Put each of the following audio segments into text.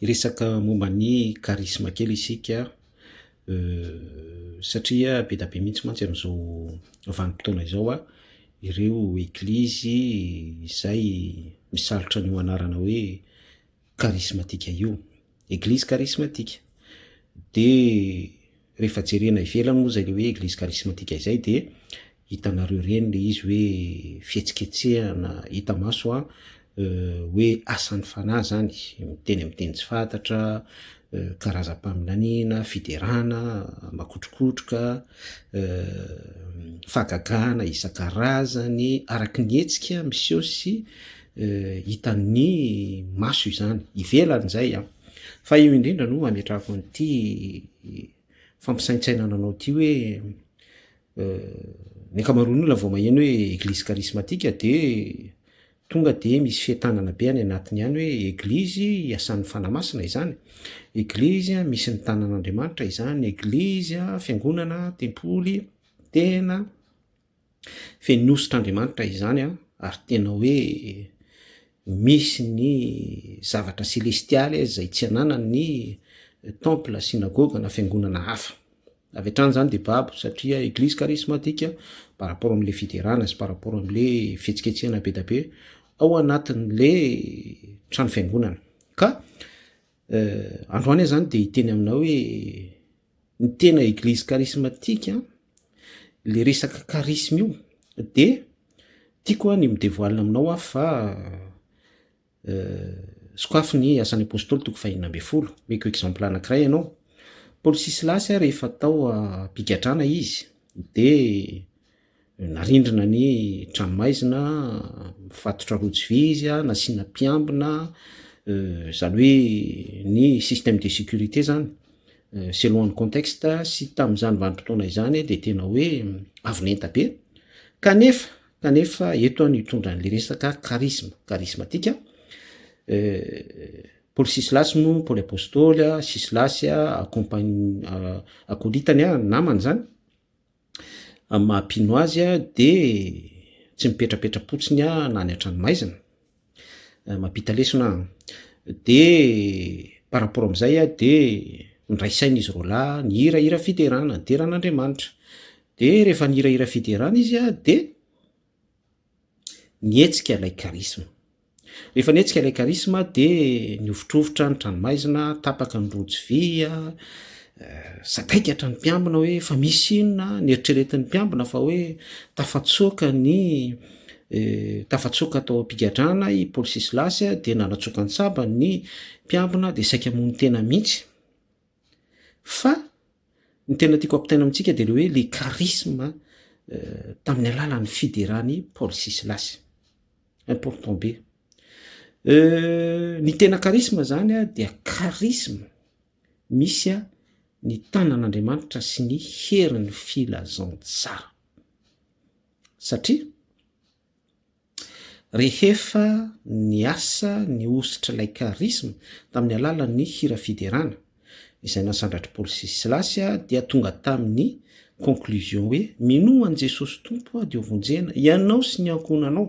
Resaka momba ny karisma kely isika satria be da be mihitsy mantsy am'izao vanim-potoana izao ireo eglizy izay misalotra an'io anarana hoe karismatika io, eglizy karismatika. De rehefa jerena ivelany moa zay le hoe eglizy karismatika izay de hitanareo reny le izy hoe fihetsiketsehana hita maso hoe asan'ny fanahy zany, miteny amin'ny teny tsy fantatra, karazam-paminaniana, fiderana, makotrokotroka, fagagana isan-karazany araky ny hetsika miseho sy hitan'ny maso izany, ivelany zay fa io indrindra no ametrahako an'ity fampisaintsainana anao ty hoe ny ankamaroan'ny olona vao maheno hoe eglizy karismatika de tonga de misy fiantanana be any anatiny any hoe eglizy iasan'ny fanamasina izany, eglizy misy ny tanan'Andriamanitra izany, eglizy fiangonana tempoly tena feno ositr'Andriamanitra izany ary tena hoe misy ny zavatra selestialy zay tsy ananany temple, synagogue na fiangonana hafa. Avy hatrany zany de babo satria eglizy karismatika par rapport am'le fiderana sy par rapport am'le fihetsiketsehana be da be ao anatin'le trano fiangonana. Ka androany zany de hiteny aminao hoe ny tena eglizy karismatika le resaka karisma io de tiako ny midevoalina aminao fa sokafy ny asan'ny apôstôly toko 2:20 meko exemple anankiray ianao. Paoly sy Silasy rehefa tao ampigadrana izy de narindrina ny tranomaizina, mifatotra rojo vy izy nasiana mpiambina, zany hoe ny système de sécurité zany selon ny contexte sy tam'izany vanim-potoana izany de tena hoe avinenta be. Kanefa eto ny hitondran'le resaka karismatika Paoly sy Silasy moa, Paoly apôstôly sy Silasy akolitany namany zany mahampino azy de tsy mipetrapetra-potsiny na any an-tranomaizina, mampita lesona de par rapport am'izay de niraisaina izy roalahy ny hirahira fiderana, ny deran'Andriamanitra. De rehefa nihirahira fiderana izy de nietsika ilay karisma. Rehefa nietsika ilay karisma de niovitrovotra ny tranomaizina, tapaka ny rojo vy sakaikatra ny mpiambina hoe fa misy inona, nieritreretin'ny mpiambina fa hoe tafatsoka tao ampigadrana i Paoly sy Silasy de nanatsoka ny sabany ny mpiambina de saika mony tena mihitsy. Fa ny tena tiako ampitaina amintsika de le hoe le karisma tamin'ny alalan'ny fiderany Paoly sy Silasy. Important be. Ny tena karisma zany dia karisma misy ny tanan'Andriamanitra sy ny herin'ny filazantsara. Satria rehefa niasa ny ositra ilay karisma tamin'ny alalan'ny hira fiderana izay nasandratry Paoly sy Silasy dia tonga tamin'ny conclusion hoe minoa an' Jesosy Tompo de ovonjena ianao sy ny ankonanao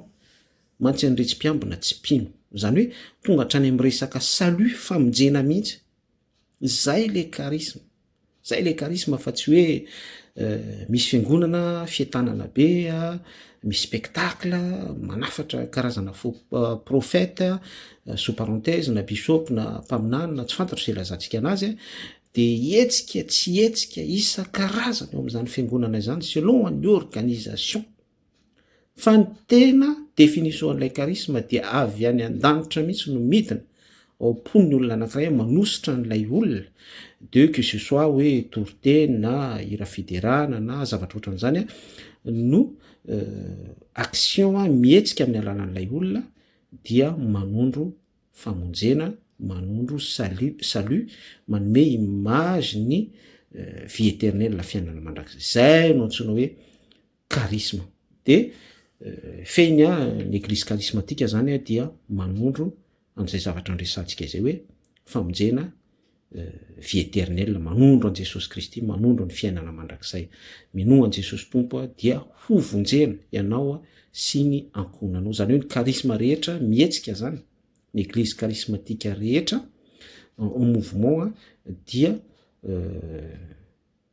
mantsy an'iretsy mpiambina tsy mpino. Zany hoe tonga hatrany amin'ny resaka salut famonjena mihitsy. Zay le karisma fa tsy hoe misy fiangonana fiantanana be, misy spectacle manafatra karazana faux prophète, sous parenthèse na bishops na mpaminany na tsy fantatro izay ilazantsika anazy de hetsika tsy hetsika isan-karazany eo amin'izany fiangonana izany selon ny organisation. Fa ny tena définition-n'ilay karisma dia avy any an-danitra mihitsy no midina ao am-pon'ny olona anankiray manositra n'ilay olona de que ce soit hoe torite na hira fiderana na zavatra ohatran'izany no action mihetsika amin'ny alalan'ilay olona dia manondro famonjena, manondro salut, manome image ny vie éternelle, fiainana mandrakizay. Zay no antsoina hoe karisma. De feny ny eglizy karismatika zany dia manondro an'izay zavatra andresantsika izay hoe famonjena, vie éternelle, manondro an' Jesosy Kristy, manondro ny fiainana mandrakizay. Minoa an' Jesosy Tompo dia hovonjena ianao sy ny ankonanao. Zany hoe ny karisma rehetra mihetsika zany, ny eglizy karismatika rehetra mouvement dia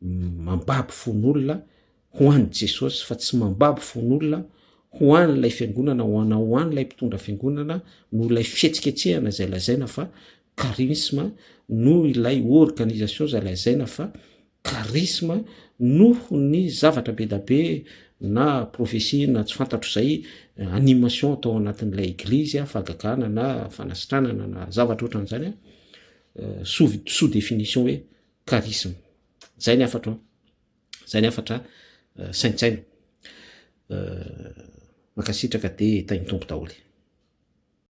mambabo fon'olona ho an'i Jesosy fa tsy mambabo fon'olona ho an'ilay fiangonana ho an'ilay mpitondra fiangonana no ilay fietsiketsehana zay lazaina fa charisme no ilay organisation zay lazaina fa charisme noho ny zavatra be da be na profesia na tsy fantatro zay animation atao anatin'ilay eglizy fagagana na fanasitranana na zavatra ohatran'izany sous définition hoe charisme zay ny afatra saintsaina makasitraka de tainy tompo daholo